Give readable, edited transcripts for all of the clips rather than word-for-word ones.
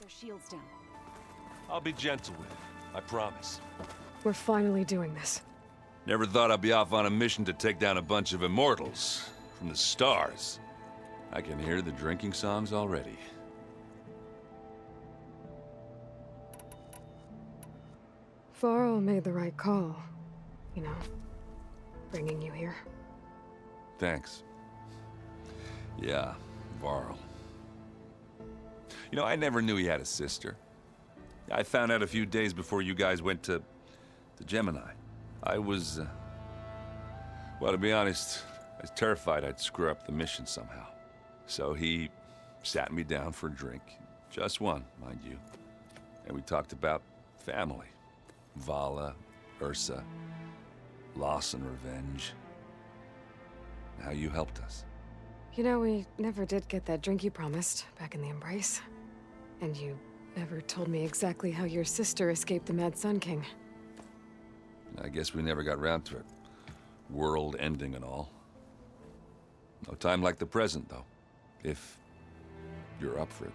their shields down. I'll be gentle with it, I promise. We're finally doing this. Never thought I'd be off on a mission to take down a bunch of immortals from the stars. I can hear the drinking songs already. Varl made the right call. You know, bringing you here. Thanks. Yeah, Varl. You know, I never knew he had a sister. I found out a few days before you guys went to Gemini. I was, well, to be honest, I was terrified I'd screw up the mission somehow. So he sat me down for a drink. Just one, mind you. And we talked about family. Vala, Ursa, loss and revenge. How you helped us. You know, we never did get that drink you promised back in the Embrace. And you never told me exactly how your sister escaped the Mad Sun King. I guess we never got around to it. World ending and all. No time like the present, though. If you're up for it.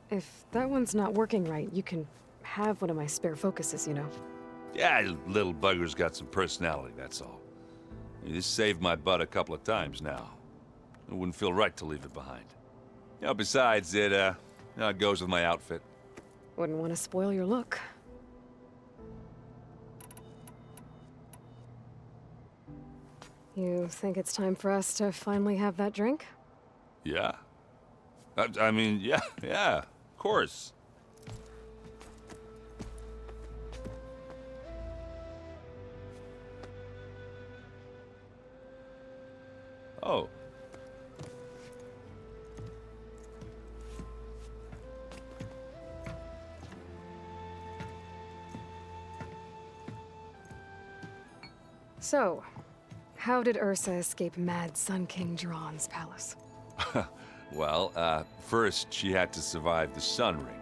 If that one's not working right, you can have one of my spare focuses, you know. Yeah, little bugger's got some personality, that's all. This saved my butt a couple of times now. It wouldn't feel right to leave it behind. You know, besides, it goes with my outfit. Wouldn't want to spoil your look. You think it's time for us to finally have that drink? Yeah. I mean, yeah, of course. Oh. So, how did Ursa escape Mad Sun King Jiran's palace? Well, first she had to survive the Sun Ring.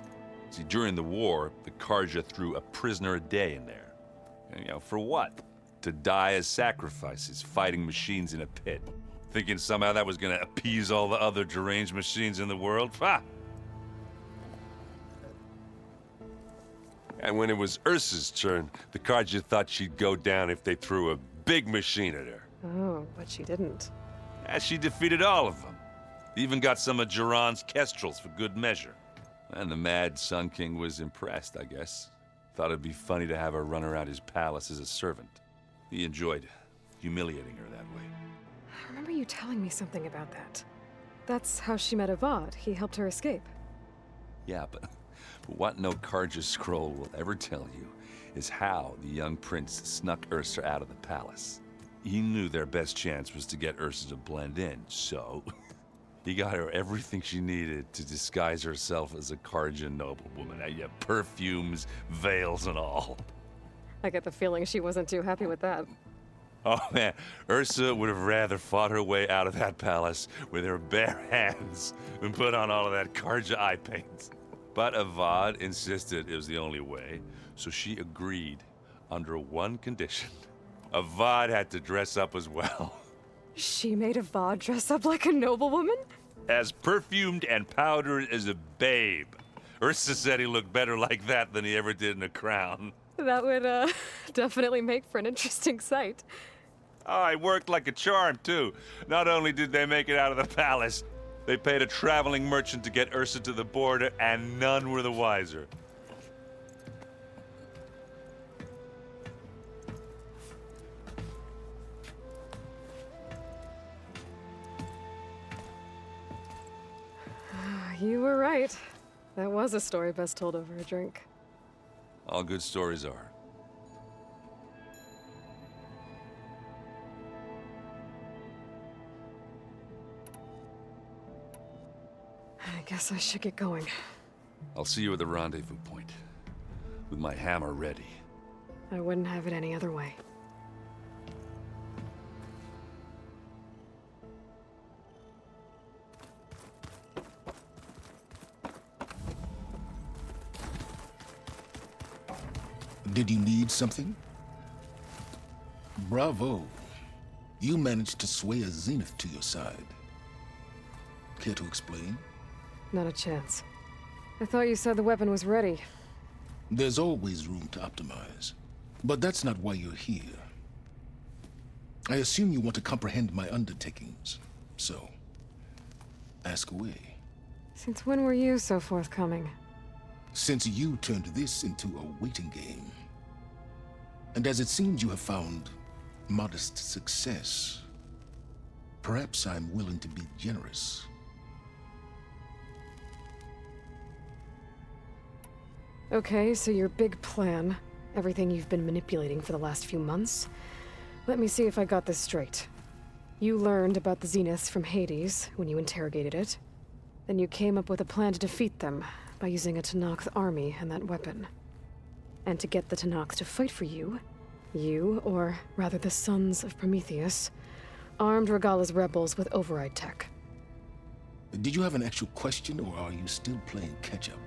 See, during the war, the Karja threw a prisoner a day in there. And, you know, for what? To die as sacrifices, fighting machines in a pit. Thinking somehow that was gonna appease all the other deranged machines in the world? Ha! And when it was Ursa's turn, the Karja thought she'd go down if they threw a big machine at her. Oh, but she didn't. And she defeated all of them. Even got some of Jiran's kestrels for good measure. And the Mad Sun King was impressed, I guess. Thought it'd be funny to have her run around his palace as a servant. He enjoyed humiliating her that way. I remember you telling me something about that. That's how she met Avad. He helped her escape. Yeah, but what no Karja scroll will ever tell you is how the young prince snuck Ursa out of the palace. He knew their best chance was to get Ursa to blend in, so he got her everything she needed to disguise herself as a Karja noblewoman. Yeah, perfumes, veils, and all. I get the feeling she wasn't too happy with that. Oh man, Ursa would have rather fought her way out of that palace with her bare hands than put on all of that Karja eye paint. But Avad insisted it was the only way, so she agreed under one condition. Avad had to dress up as well. She made Avad dress up like a noblewoman? As perfumed and powdered as a babe. Ursa said he looked better like that than he ever did in a crown. That would, definitely make for an interesting sight. Oh, it worked like a charm, too. Not only did they make it out of the palace, they paid a traveling merchant to get Ursa to the border, and none were the wiser. You were right. That was a story best told over a drink. All good stories are. I guess I should get going. I'll see you at the rendezvous point, with my hammer ready. I wouldn't have it any other way. Did you need something? Bravo. You managed to sway a Zenith to your side. Care to explain? Not a chance. I thought you said the weapon was ready. There's always room to optimize. But that's not why you're here. I assume you want to comprehend my undertakings. So, ask away. Since when were you so forthcoming? Since you turned this into a waiting game. And as it seems you have found modest success, perhaps I'm willing to be generous. Okay, so your big plan, everything you've been manipulating for the last few months. Let me see if I got this straight. You learned about the Zeniths from Hades when you interrogated it. Then you came up with a plan to defeat them by using a Tenakth army and that weapon. And to get the Tenakth to fight for you, or rather the Sons of Prometheus, armed Regalla's rebels with override tech. Did you have an actual question, or are you still playing catch-up?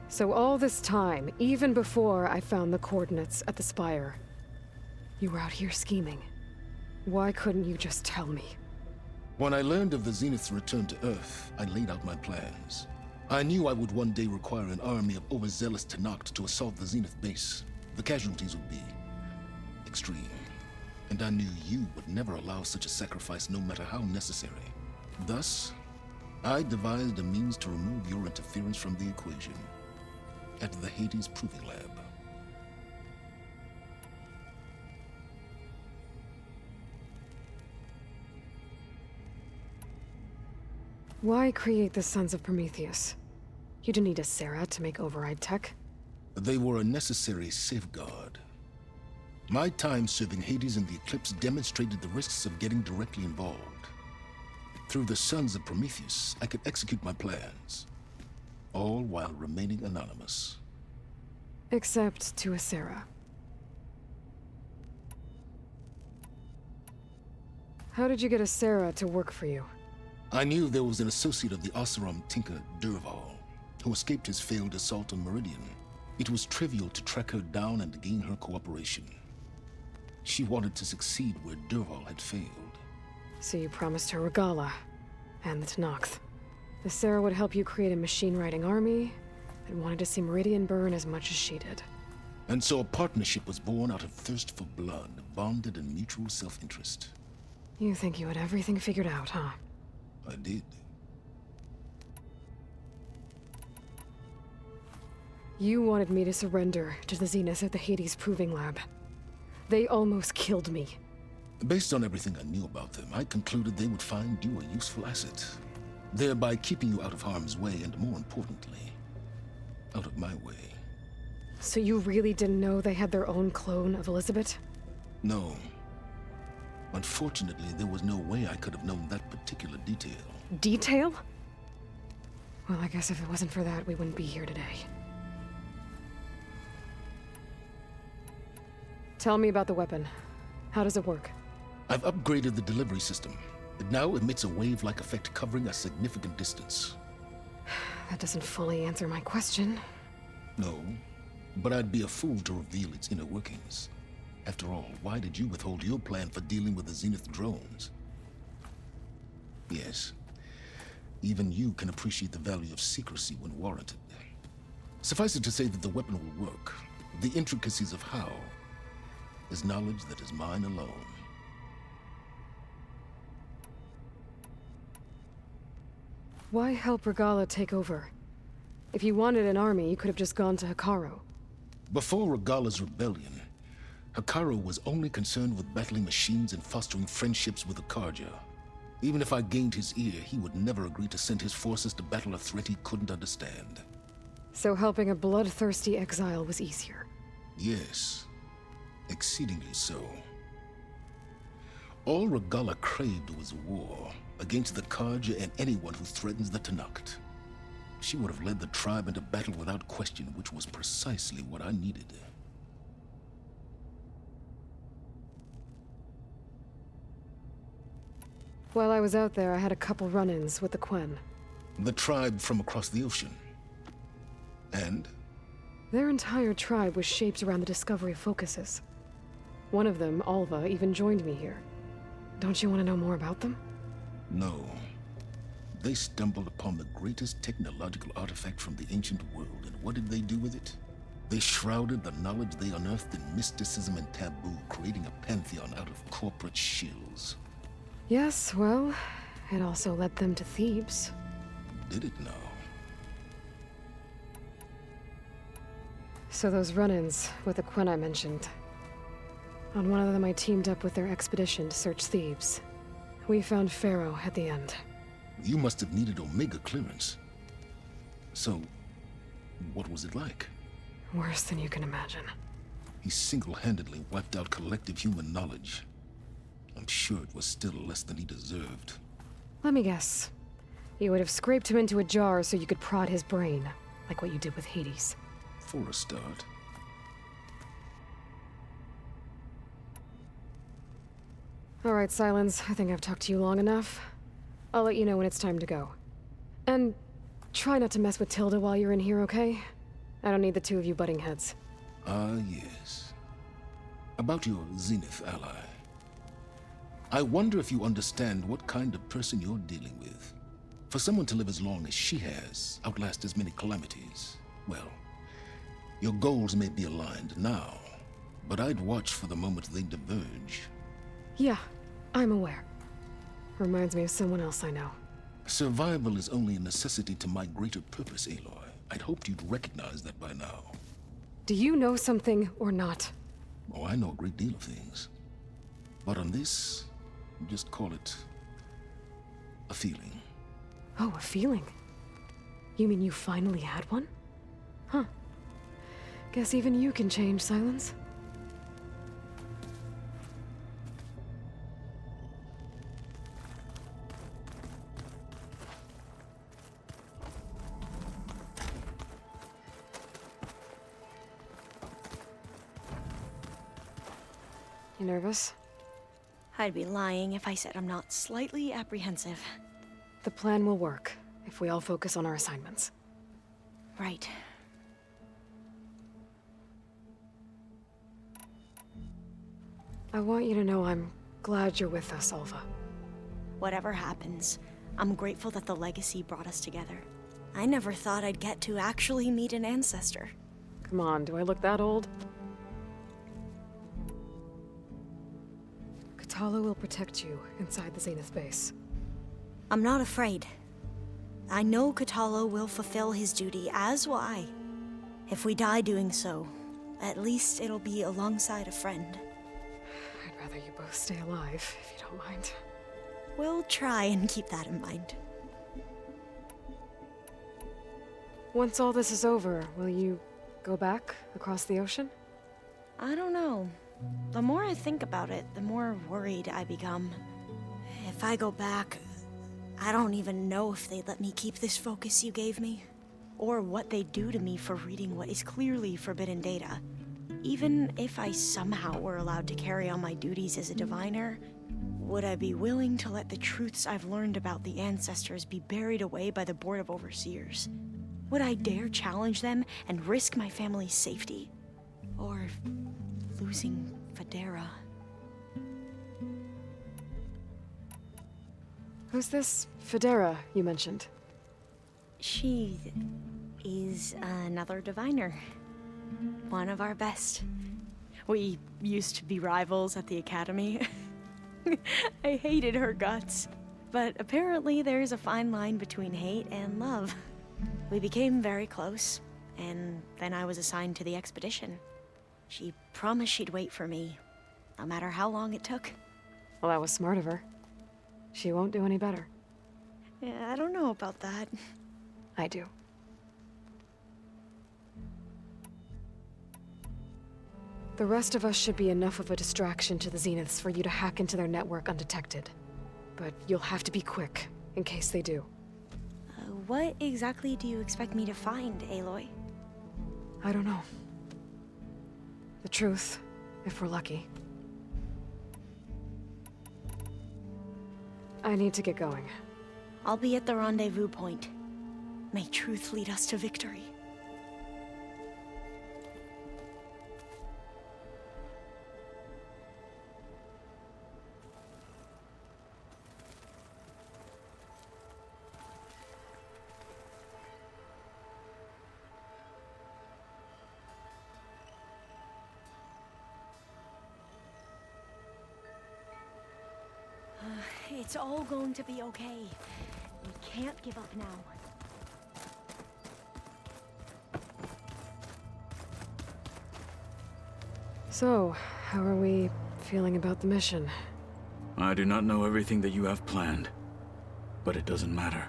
So all this time, even before I found the coordinates at the Spire, you were out here scheming. Why couldn't you just tell me? When I learned of the Zenith's return to Earth, I laid out my plans. I knew I would one day require an army of overzealous Tenakth to assault the Zenith base. The casualties would be extreme. And I knew you would never allow such a sacrifice, no matter how necessary. Thus, I devised a means to remove your interference from the equation at the Hades Proving Lab. Why create the Sons of Prometheus? You didn't need a Sarah to make override tech. They were a necessary safeguard. My time serving Hades in the Eclipse demonstrated the risks of getting directly involved. Through the Sons of Prometheus, I could execute my plans, all while remaining anonymous. Except to a Sarah. How did you get a Sarah to work for you? I knew there was an associate of the Oseram tinker, Derval, who escaped his failed assault on Meridian. It was trivial to track her down and gain her cooperation. She wanted to succeed where Derval had failed. So you promised her Regalla, and the Tenakth. The Sarah would help you create a machine-riding army that wanted to see Meridian burn as much as she did. And so a partnership was born out of thirst for blood, bonded in mutual self-interest. You think you had everything figured out, huh? I did. You wanted me to surrender to the Zeniths at the Hades Proving Lab. They almost killed me. Based on everything I knew about them, I concluded they would find you a useful asset, thereby keeping you out of harm's way and, more importantly, out of my way. So you really didn't know they had their own clone of Elizabeth? No. Unfortunately, there was no way I could have known that particular detail. Detail? Well, I guess if it wasn't for that, we wouldn't be here today. Tell me about the weapon. How does it work? I've upgraded the delivery system. It now emits a wave-like effect covering a significant distance. That doesn't fully answer my question. No, but I'd be a fool to reveal its inner workings. After all, why did you withhold your plan for dealing with the Zenith drones? Yes, even you can appreciate the value of secrecy when warranted. Suffice it to say that the weapon will work. The intricacies of how is knowledge that is mine alone. Why help Regalla take over? If you wanted an army, you could have just gone to Hekarro. Before Regalla's rebellion, Hekarro was only concerned with battling machines and fostering friendships with Akarja. Even if I gained his ear, he would never agree to send his forces to battle a threat he couldn't understand. So helping a bloodthirsty exile was easier? Yes, exceedingly so. All Regalla craved was war against the Karja and anyone who threatens the Tenakth. She would have led the tribe into battle without question, which was precisely what I needed. While I was out there, I had a couple run-ins with the Quen. The tribe from across the ocean. And? Their entire tribe was shaped around the discovery of focuses. One of them, Alva, even joined me here. Don't you want to know more about them? No. They stumbled upon the greatest technological artifact from the ancient world, and what did they do with it? They shrouded the knowledge they unearthed in mysticism and taboo, creating a pantheon out of corporate shills. Yes, well, it also led them to Thebes. Did it now? So those run-ins with the Quen I mentioned. On one of them I teamed up with their expedition to search Thebes. We found Pharaoh at the end. You must have needed Omega clearance. So, what was it like? Worse than you can imagine. He single-handedly wiped out collective human knowledge. I'm sure it was still less than he deserved. Let me guess. You would have scraped him into a jar so you could prod his brain, like what you did with Hades. For a start. All right, Silence. I think I've talked to you long enough. I'll let you know when it's time to go. And try not to mess with Tilda while you're in here, okay? I don't need the two of you butting heads. Ah, yes. About your Zenith ally. I wonder if you understand what kind of person you're dealing with. For someone to live as long as she has, outlast as many calamities, well, your goals may be aligned now, but I'd watch for the moment they diverge. Yeah, I'm aware. Reminds me of someone else I know. Survival is only a necessity to my greater purpose, Aloy. I'd hoped you'd recognize that by now. Do you know something or not? Oh, I know a great deal of things. But on this, just call it a feeling. Oh, a feeling? You mean you finally had one? Huh. Guess even you can change, Silence. You nervous? I'd be lying if I said I'm not slightly apprehensive. The plan will work, if we all focus on our assignments. Right. I want you to know I'm glad you're with us, Alva. Whatever happens, I'm grateful that the legacy brought us together. I never thought I'd get to actually meet an ancestor. Come on, do I look that old? Katala will protect you inside the Zenith base. I'm not afraid. I know Katala will fulfill his duty, as will I. If we die doing so, at least it'll be alongside a friend. I'd rather you both stay alive, if you don't mind. We'll try and keep that in mind. Once all this is over, will you go back across the ocean? I don't know. The more I think about it, the more worried I become. If I go back, I don't even know if they'd let me keep this focus you gave me, or what they'd do to me for reading what is clearly forbidden data. Even if I somehow were allowed to carry on my duties as a diviner, would I be willing to let the truths I've learned about the ancestors be buried away by the Board of Overseers? Would I dare challenge them and risk my family's safety? Or losing Federa? Who's this Federa you mentioned? She is another diviner. One of our best. We used to be rivals at the academy. I hated her guts. But apparently there's a fine line between hate and love. We became very close, and then I was assigned to the expedition. She promised she'd wait for me, no matter how long it took. Well, that was smart of her. She won't do any better. Yeah, I don't know about that. I do. The rest of us should be enough of a distraction to the Zeniths for you to hack into their network undetected. But you'll have to be quick, in case they do. What exactly do you expect me to find, Aloy? I don't know. The truth, if we're lucky. I need to get going. I'll be at the rendezvous point. May truth lead us to victory. It's all going to be okay. We can't give up now. So, how are we feeling about the mission? I do not know everything that you have planned, but it doesn't matter.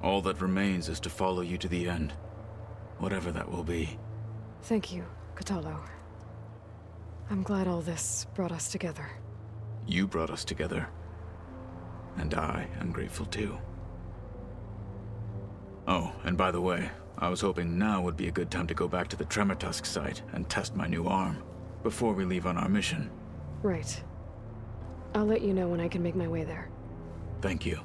All that remains is to follow you to the end, whatever that will be. Thank you, Kotallo. I'm glad all this brought us together. You brought us together, and I am grateful too. Oh, and by the way, I was hoping now would be a good time to go back to the Tremortusk site and test my new arm, before we leave on our mission. Right. I'll let you know when I can make my way there. Thank you.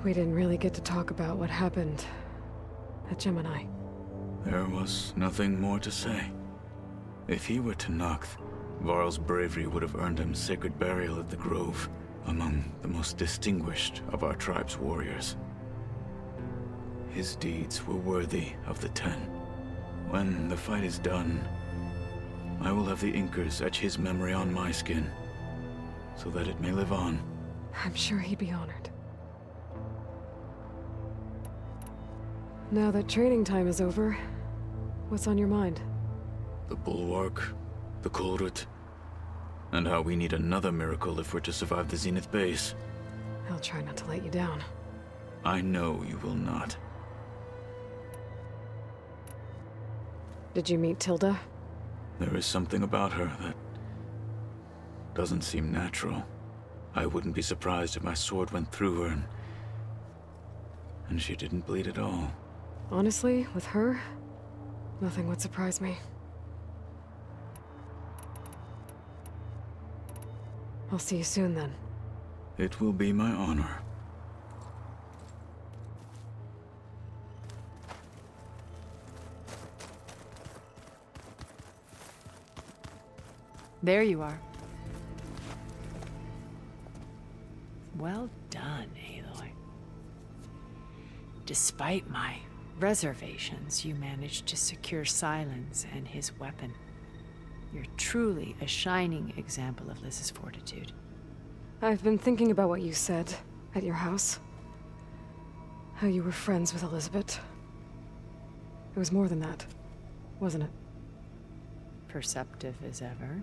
We didn't really get to talk about what happened at Gemini. There was nothing more to say. If he were to Noct, Varl's bravery would have earned him sacred burial at the Grove, among the most distinguished of our tribe's warriors. His deeds were worthy of the Ten. When the fight is done, I will have the Inkers etch his memory on my skin, so that it may live on. I'm sure he'd be honored. Now that training time is over, what's on your mind? The Bulwark, the Kulrut, and how we need another miracle if we're to survive the Zenith base. I'll try not to let you down. I know you will not. Did you meet Tilda? There is something about her that doesn't seem natural. I wouldn't be surprised if my sword went through her and she didn't bleed at all. Honestly, with her, nothing would surprise me. I'll see you soon then. It will be my honor. There you are. Well done, Aloy. Despite my reservations, you managed to secure Silence and his weapon. You're truly a shining example of Liz's fortitude. I've been thinking about what you said at your house. How you were friends with Elizabeth. It was more than that, wasn't it? Perceptive as ever.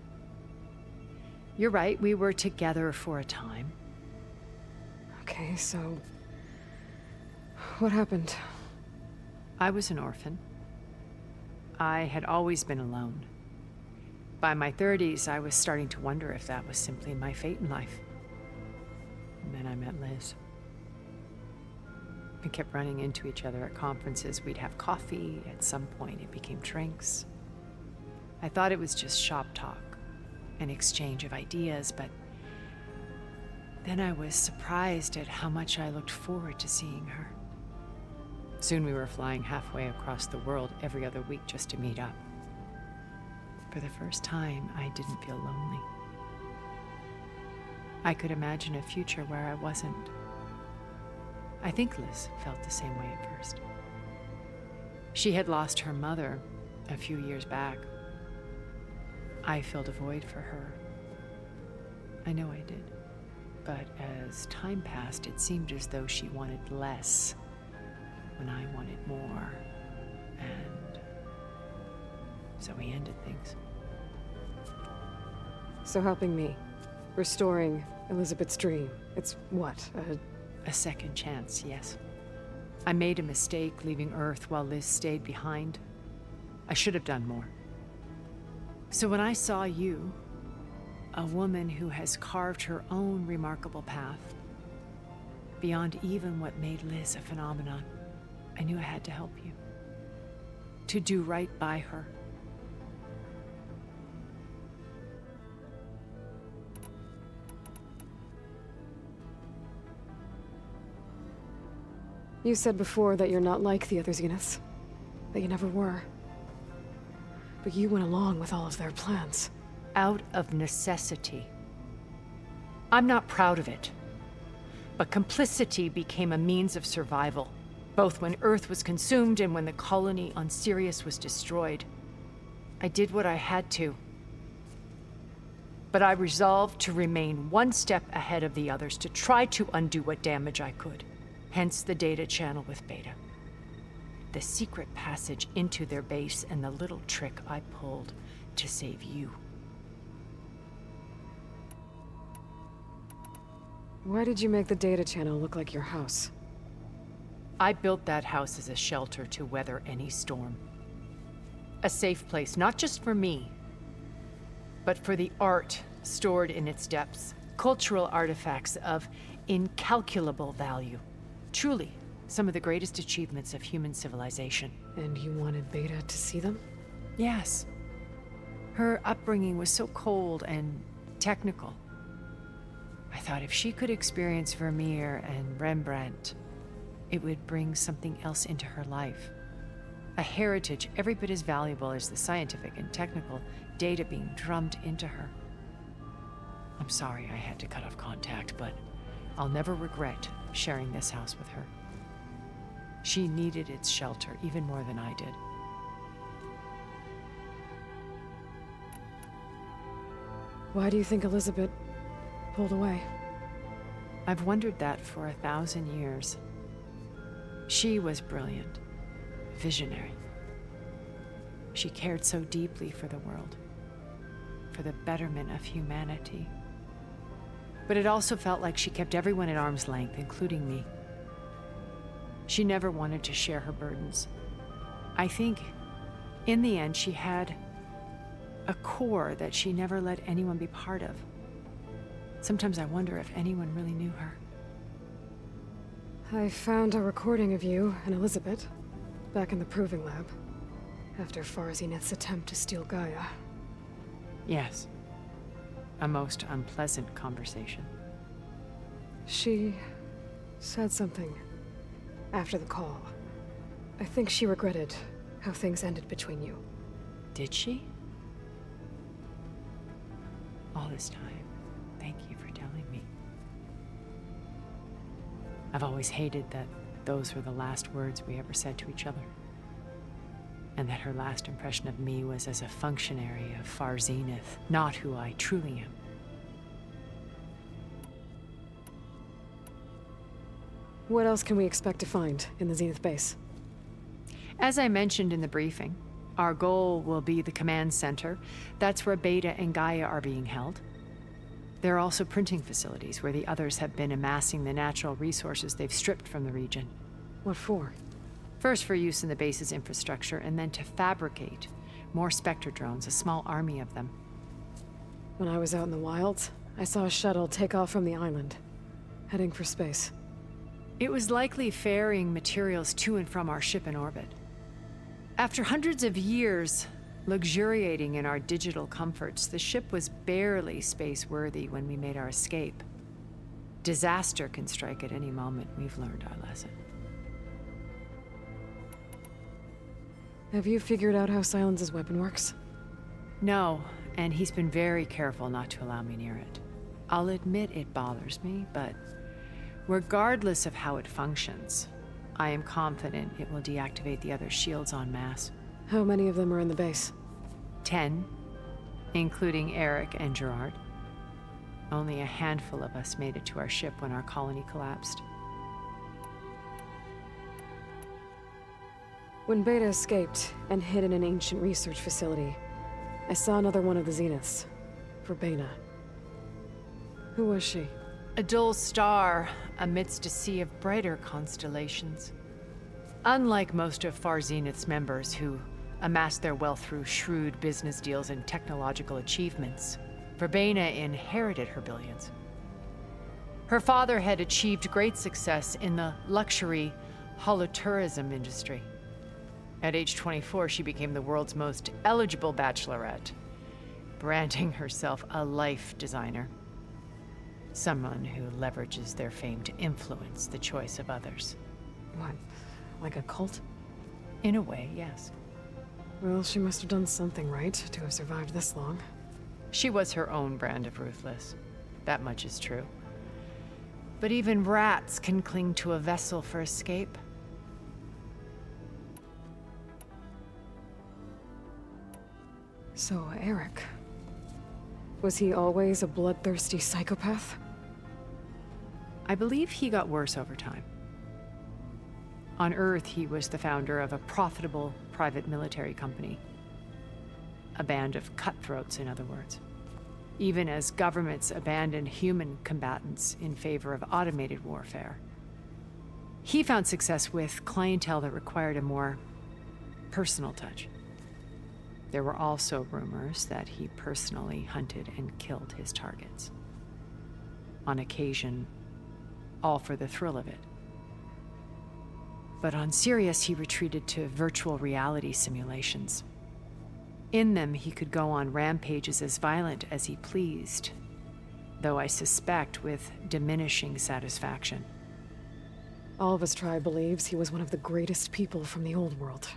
You're right, we were together for a time. Okay, so... what happened? I was an orphan. I had always been alone. By my 30s, I was starting to wonder if that was simply my fate in life. And then I met Liz. We kept running into each other at conferences. We'd have coffee. At some point, it became drinks. I thought it was just shop talk, an exchange of ideas, but then I was surprised at how much I looked forward to seeing her. Soon we were flying halfway across the world every other week just to meet up. For the first time, I didn't feel lonely. I could imagine a future where I wasn't. I think Liz felt the same way at first. She had lost her mother a few years back. I filled a void for her. I know I did. But as time passed, it seemed as though she wanted less when I wanted more. And so we ended things. So helping me, restoring Elizabeth's dream, it's what, A second chance, yes. I made a mistake leaving Earth while Liz stayed behind. I should have done more. So when I saw you, a woman who has carved her own remarkable path, beyond even what made Liz a phenomenon, I knew I had to help you. To do right by her. You said before that you're not like the other Zeniths. That you never were. But you went along with all of their plans. Out of necessity. I'm not proud of it. But complicity became a means of survival, both when Earth was consumed and when the colony on Sirius was destroyed. I did what I had to. But I resolved to remain one step ahead of the others to try to undo what damage I could. Hence the data channel with Beta. The secret passage into their base and the little trick I pulled to save you. Why did you make the data channel look like your house? I built that house as a shelter to weather any storm. A safe place, not just for me, but for the art stored in its depths. Cultural artifacts of incalculable value. Truly, some of the greatest achievements of human civilization. And you wanted Beta to see them? Yes. Her upbringing was so cold and technical. I thought if she could experience Vermeer and Rembrandt, it would bring something else into her life. A heritage every bit as valuable as the scientific and technical data being drummed into her. I'm sorry I had to cut off contact, but I'll never regret sharing this house with her. She needed its shelter even more than I did. Why do you think Elizabeth pulled away? I've wondered that for 1,000 years. She was brilliant, visionary. She cared so deeply for the world, for the betterment of humanity. But it also felt like she kept everyone at arm's length, including me. She never wanted to share her burdens. I think, in the end, she had a core that she never let anyone be part of. Sometimes I wonder if anyone really knew her. I found a recording of you and Elizabeth back in the proving lab after Farzineth's attempt to steal Gaia. Yes. A most unpleasant conversation. She said something after the call. I think she regretted how things ended between you. Did she? All this time, thank you for telling me. I've always hated that those were the last words we ever said to each other. And that her last impression of me was as a functionary of Farzineth, not who I truly am. What else can we expect to find in the Zenith base? As I mentioned in the briefing, our goal will be the command center. That's where Beta and Gaia are being held. There are also printing facilities where the others have been amassing the natural resources they've stripped from the region. What for? First for use in the base's infrastructure, and then to fabricate more Spectre drones, a small army of them. When I was out in the wilds, I saw a shuttle take off from the island, heading for space. It was likely ferrying materials to and from our ship in orbit. After hundreds of years luxuriating in our digital comforts, the ship was barely space-worthy when we made our escape. Disaster can strike at any moment. We've learned our lesson. Have you figured out how Silence's weapon works? No, and he's been very careful not to allow me near it. I'll admit it bothers me, but regardless of how it functions, I am confident it will deactivate the other shields en masse. How many of them are in the base? 10, including Eric and Gerard. Only a handful of us made it to our ship when our colony collapsed. When Beta escaped and hid in an ancient research facility, I saw another one of the Zeniths, Verbena. Who was she? A dull star amidst a sea of brighter constellations. Unlike most of Farzineth's members who amassed their wealth through shrewd business deals and technological achievements, Verbena inherited her billions. Her father had achieved great success in the luxury holotourism industry. At age 24, she became the world's most eligible bachelorette, branding herself a life designer. Someone who leverages their fame to influence the choice of others. What, like a cult? In a way, yes. Well, she must have done something right to have survived this long. She was her own brand of ruthless. That much is true. But even rats can cling to a vessel for escape. So, Eric. Was he always a bloodthirsty psychopath? I believe he got worse over time. On Earth, he was the founder of a profitable private military company. A band of cutthroats, in other words. Even as governments abandoned human combatants in favor of automated warfare. He found success with clientele that required a more personal touch. There were also rumors that he personally hunted and killed his targets. On occasion, all for the thrill of it. But on Sirius, he retreated to virtual reality simulations. In them, he could go on rampages as violent as he pleased, though I suspect with diminishing satisfaction. All of his tribe believes he was one of the greatest people from the old world.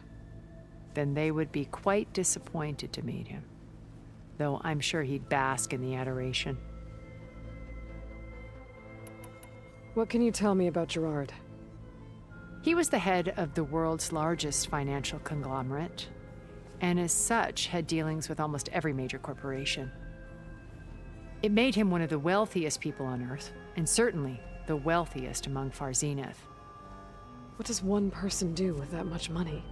Then they would be quite disappointed to meet him, though I'm sure he'd bask in the adoration. What can you tell me about Gerard? He was the head of the world's largest financial conglomerate, and as such had dealings with almost every major corporation. It made him one of the wealthiest people on Earth, and certainly the wealthiest among Far Zenith. What does one person do with that much money?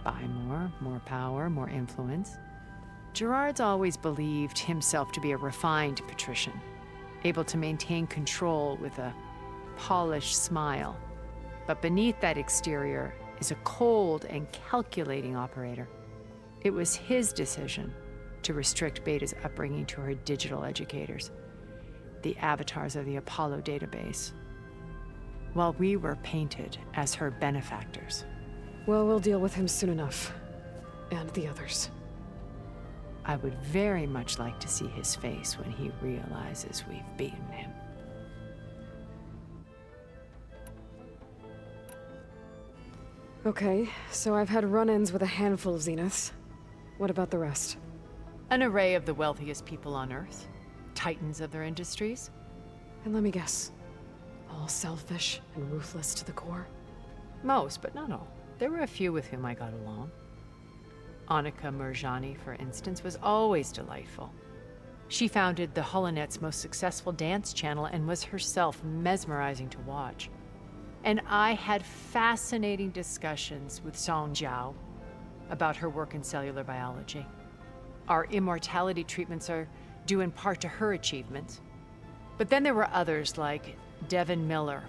Buy more power, more influence. Gerard's always believed himself to be a refined patrician, able to maintain control with a polished smile. But beneath that exterior is a cold and calculating operator. It was his decision to restrict Beta's upbringing to her digital educators, the avatars of the Apollo database, while we were painted as her benefactors. Well, we'll deal with him soon enough. And the others. I would very much like to see his face when he realizes we've beaten him. Okay, so I've had run-ins with a handful of Zeniths. What about the rest? An array of the wealthiest people on Earth, titans of their industries. And let me guess, all selfish and ruthless to the core? Most, but not all. There were a few with whom I got along. Annika Murjani, for instance, was always delightful. She founded the Holonet's most successful dance channel and was herself mesmerizing to watch. And I had fascinating discussions with Song Jiao about her work in cellular biology. Our immortality treatments are due in part to her achievements. But then there were others like Devin Miller,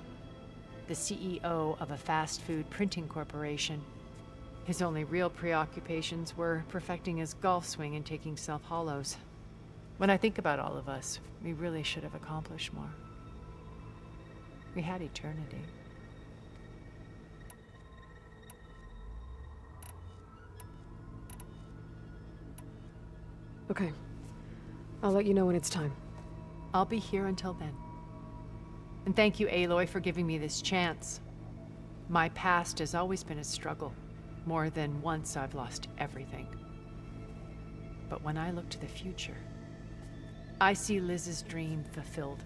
the CEO of a fast food printing corporation. His only real preoccupations were perfecting his golf swing and taking self-hollows. When I think about all of us, we really should have accomplished more. We had eternity. Okay. I'll let you know when it's time. I'll be here until then. And thank you, Aloy, for giving me this chance. My past has always been a struggle. More than once I've lost everything. But when I look to the future, I see Liz's dream fulfilled.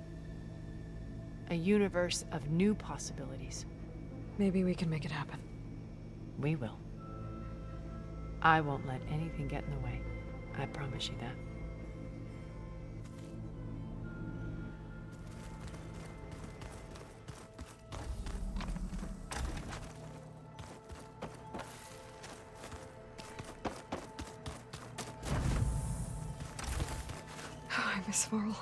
A universe of new possibilities. Maybe we can make it happen. We will. I won't let anything get in the way. I promise you that. I miss Varl.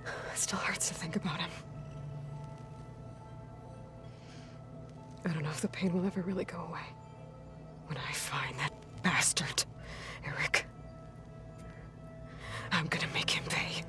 It still hurts to think about him. I don't know if the pain will ever really go away. When I find that bastard, Eric, I'm gonna make him pay.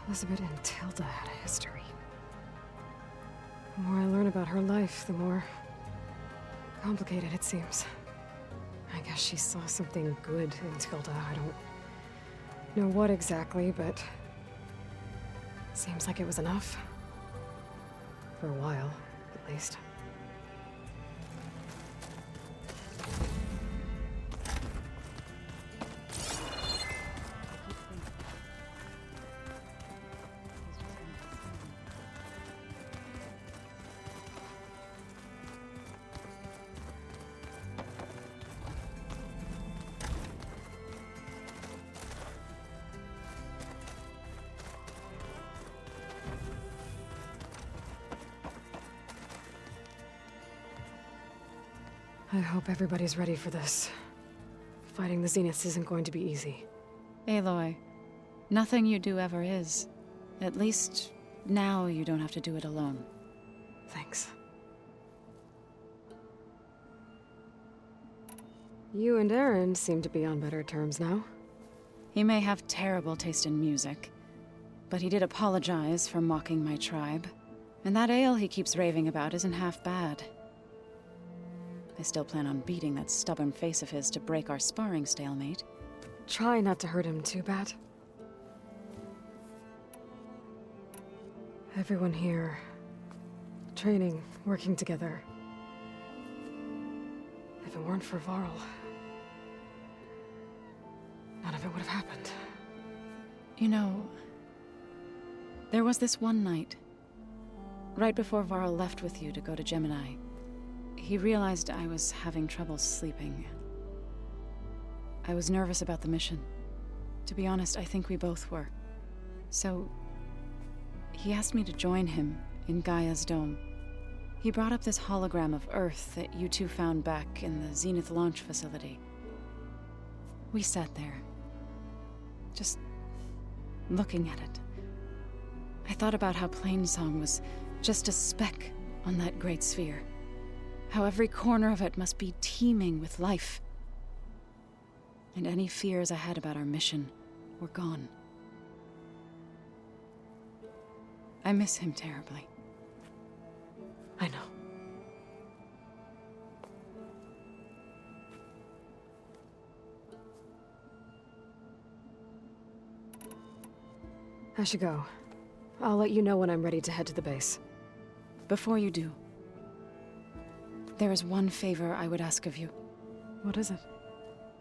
Elizabeth and Tilda had a history. The more I learn about her life, the more complicated it seems. I guess she saw something good in Tilda. I know what exactly, but seems like it was enough. For a while, at least. I hope everybody's ready for this. Fighting the Zeniths isn't going to be easy. Aloy, nothing you do ever is. At least, now you don't have to do it alone. Thanks. You and Aaron seem to be on better terms now. He may have terrible taste in music, but he did apologize for mocking my tribe. And that ale he keeps raving about isn't half bad. I still plan on beating that stubborn face of his to break our sparring stalemate. Try not to hurt him too bad. Everyone here, training, working together. If it weren't for Varl, none of it would have happened. You know, there was this one night, right before Varl left with you to go to Gemini. He realized I was having trouble sleeping. I was nervous about the mission. To be honest, I think we both were. So, he asked me to join him in Gaia's dome. He brought up this hologram of Earth that you two found back in the Zenith launch facility. We sat there, just looking at it. I thought about how Plainsong was just a speck on that great sphere. How every corner of it must be teeming with life. And any fears I had about our mission were gone. I miss him terribly. I know. I should go. I'll let you know when I'm ready to head to the base. Before you do, there is one favor I would ask of you. What is it?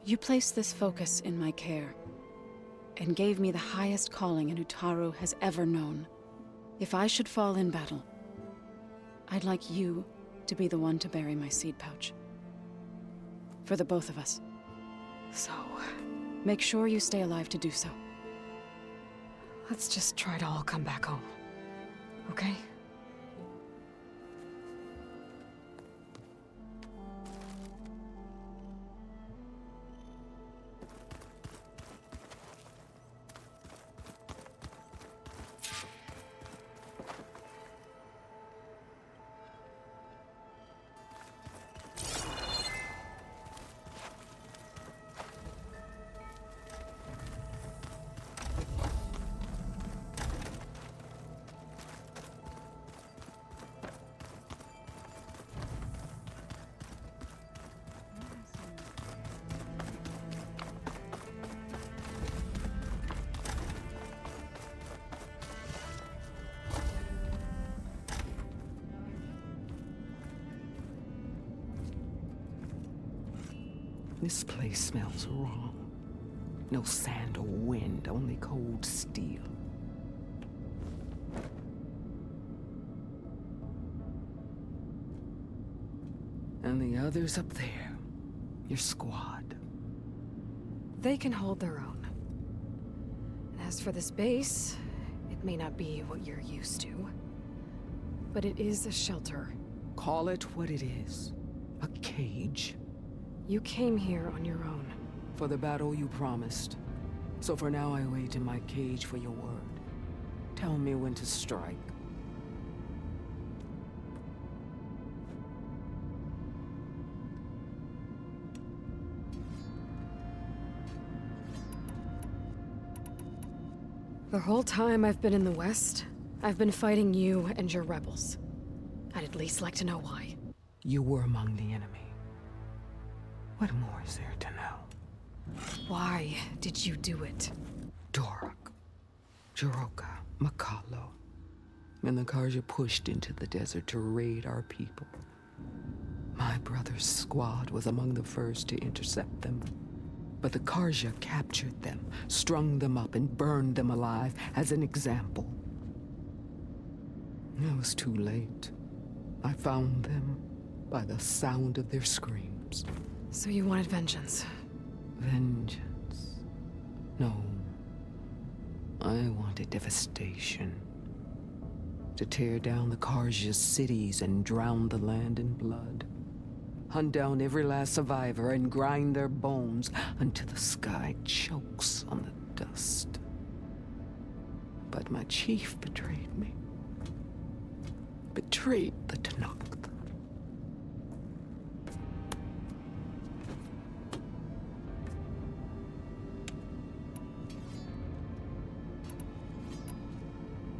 You placed this focus in my care, and gave me the highest calling an Utaru has ever known. If I should fall in battle, I'd like you to be the one to bury my seed pouch. For the both of us. So, make sure you stay alive to do so. let's just try to all come back home. Okay? This place smells wrong. No sand or wind, only cold steel. And the others up there, your squad. They can hold their own. And as for this base, it may not be what you're used to, but it is a shelter. Call it what it is. A cage. You came here on your own. For the battle you promised. So for now I wait in my cage for your word. Tell me when to strike. The whole time I've been in the West, I've been fighting you and your rebels. I'd at least like to know why. You were among the enemy. What more is there to know? Why did you do it? Dorak, Jiroka, Makalo, and the Karja pushed into the desert to raid our people. My brother's squad was among the first to intercept them. But the Karja captured them, strung them up, and burned them alive as an example. It was too late. I found them by the sound of their screams. So you wanted vengeance? Vengeance? No. I wanted devastation. To tear down the Karja's cities and drown the land in blood. Hunt down every last survivor and grind their bones until the sky chokes on the dust. But my chief betrayed me. Betrayed the Tanakh.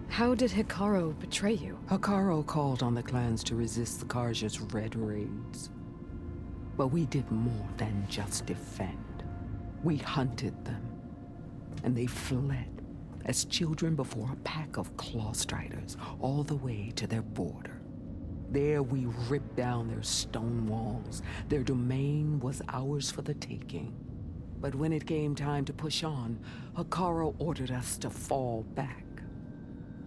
How did Hikaru betray you? Hikaru called on the clans to resist the Karja's red raids. But we did more than just defend. We hunted them, and they fled as children before a pack of claw striders all the way to their border. There we ripped down their stone walls. Their domain was ours for the taking. But when it came time to push on, Hikaru ordered us to fall back.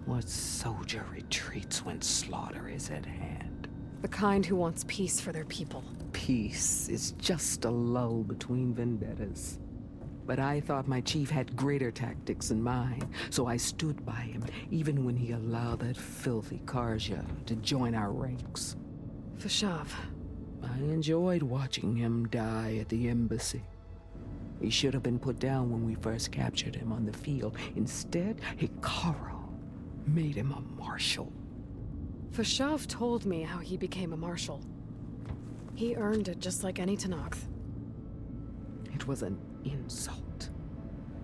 What soldier retreats when slaughter is at hand? The kind who wants peace for their people. Peace is just a lull between vendettas. But I thought my chief had greater tactics in mind, so I stood by him, even when he allowed that filthy Karja to join our ranks. Fashav. I enjoyed watching him die at the embassy. He should have been put down when we first captured him on the field. Instead, Hikaru made him a marshal. Fashav told me how he became a marshal. He earned it just like any Tanakh. It was an insult.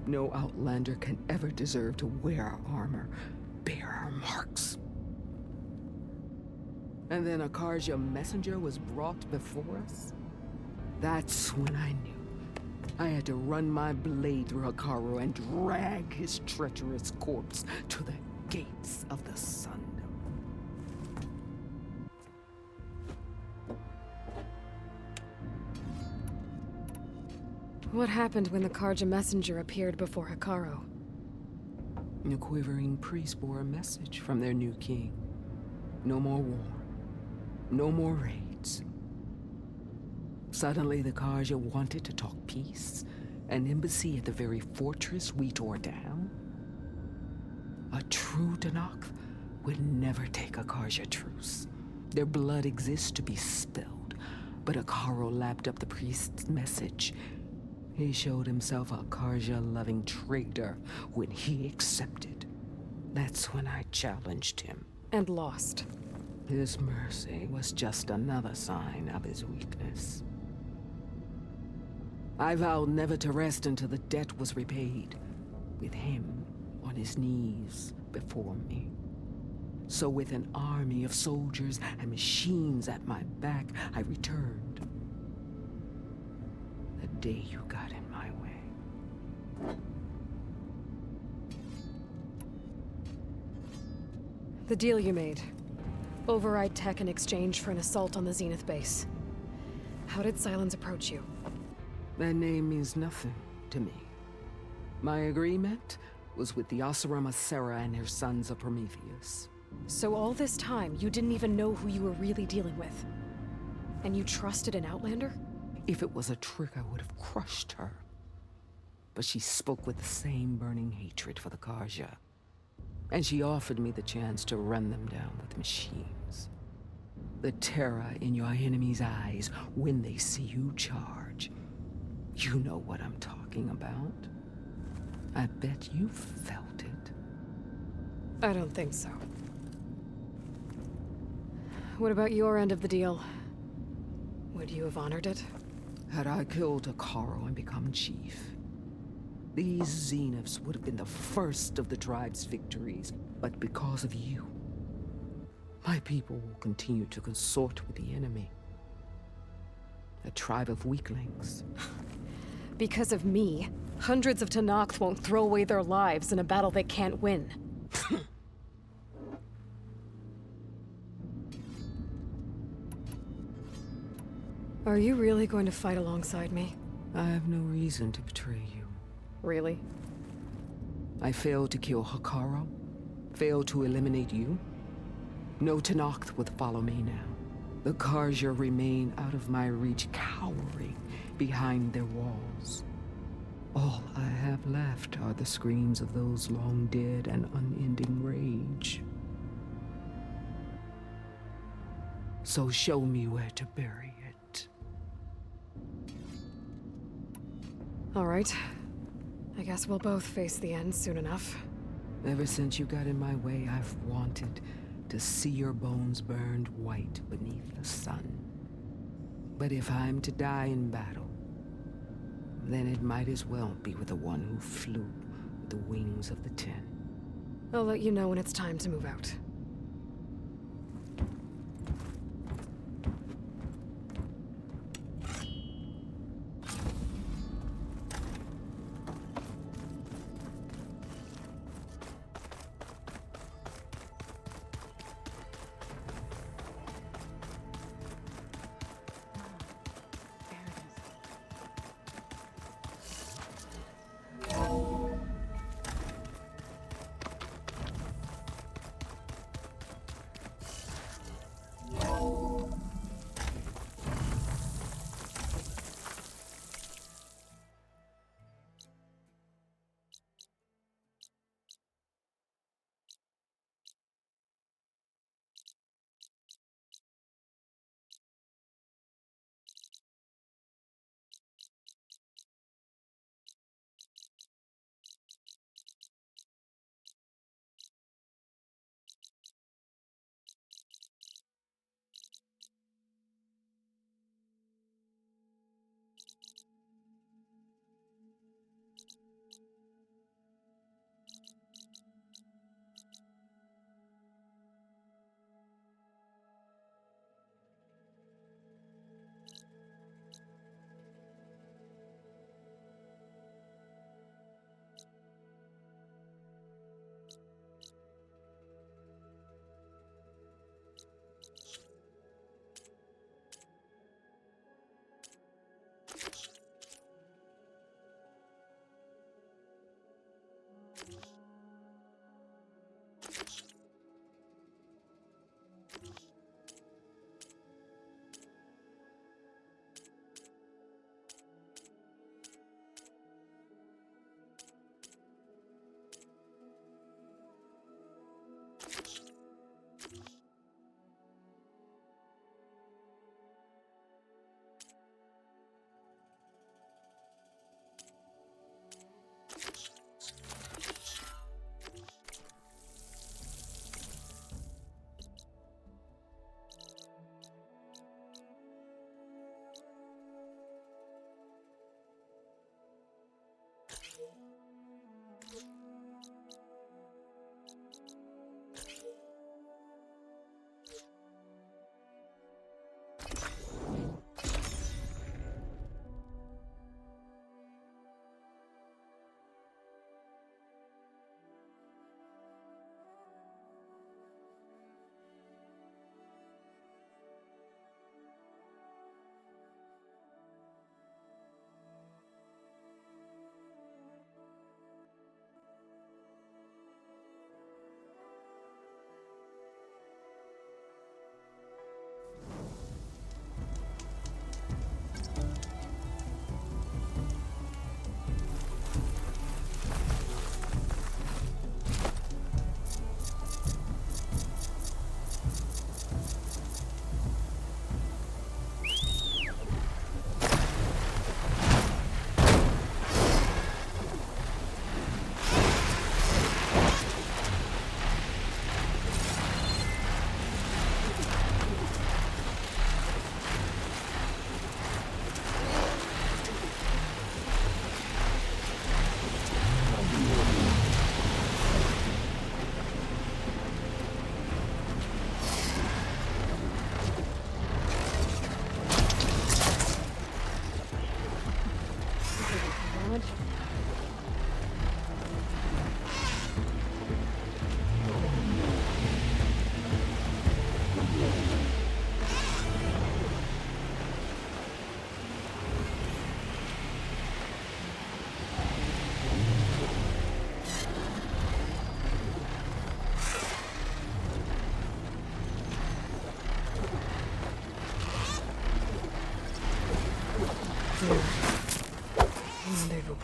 No outlander can ever deserve to wear our armor, bear our marks. And then a Karja messenger was brought before us? That's when I knew. I had to run my blade through Hikaru and drag his treacherous corpse to the gates of the sun. What happened when the Karja messenger appeared before Hikaru? The quivering priests bore a message from their new king. No more war. No more raids. Suddenly the Karja wanted to talk peace. An embassy at the very fortress we tore down. A true Tanakh would never take a Karja truce. Their blood exists to be spilled. But Hikaru lapped up the priest's message. He showed himself a Karja-loving traitor when he accepted. That's when I challenged him. And lost. His mercy was just another sign of his weakness. I vowed never to rest until the debt was repaid, with him on his knees before me. So with an army of soldiers and machines at my back, I returned. The day you got in my way. The deal you made. Override tech in exchange for an assault on the Zenith base. How did Silence approach you? That name means nothing to me. My agreement was with the Asarama Sera and her sons of Prometheus. So all this time, you didn't even know who you were really dealing with? And you trusted an Outlander? If it was a trick, I would have crushed her. But she spoke with the same burning hatred for the Karja. And she offered me the chance to run them down with machines. The terror in your enemy's eyes when they see you charge. You know what I'm talking about. I bet you felt it. I don't think so. What about your end of the deal? Would you have honored it? Had I killed Hikaru and become chief, these Zeniths would have been the first of the tribe's victories. But because of you, my people will continue to consort with the enemy. A tribe of weaklings. Because of me, hundreds of Tenakth won't throw away their lives in a battle they can't win. Are you really going to fight alongside me? I have no reason to betray you. Really? I failed to kill Hakaro, failed to eliminate you. No Tenakth would follow me now. The Karja remain out of my reach, cowering behind their walls. All I have left are the screams of those long dead and unending rage. So show me where to bury it. All right. I guess we'll both face the end soon enough. Ever since you got in my way, I've wanted to see your bones burned white beneath the sun. But if I'm to die in battle, then it might as well be with the one who flew with the wings of the Ten. I'll let you know when it's time to move out.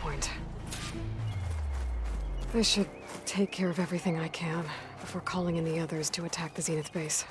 point. I should take care of everything I can before calling in the others to attack the Zenith base.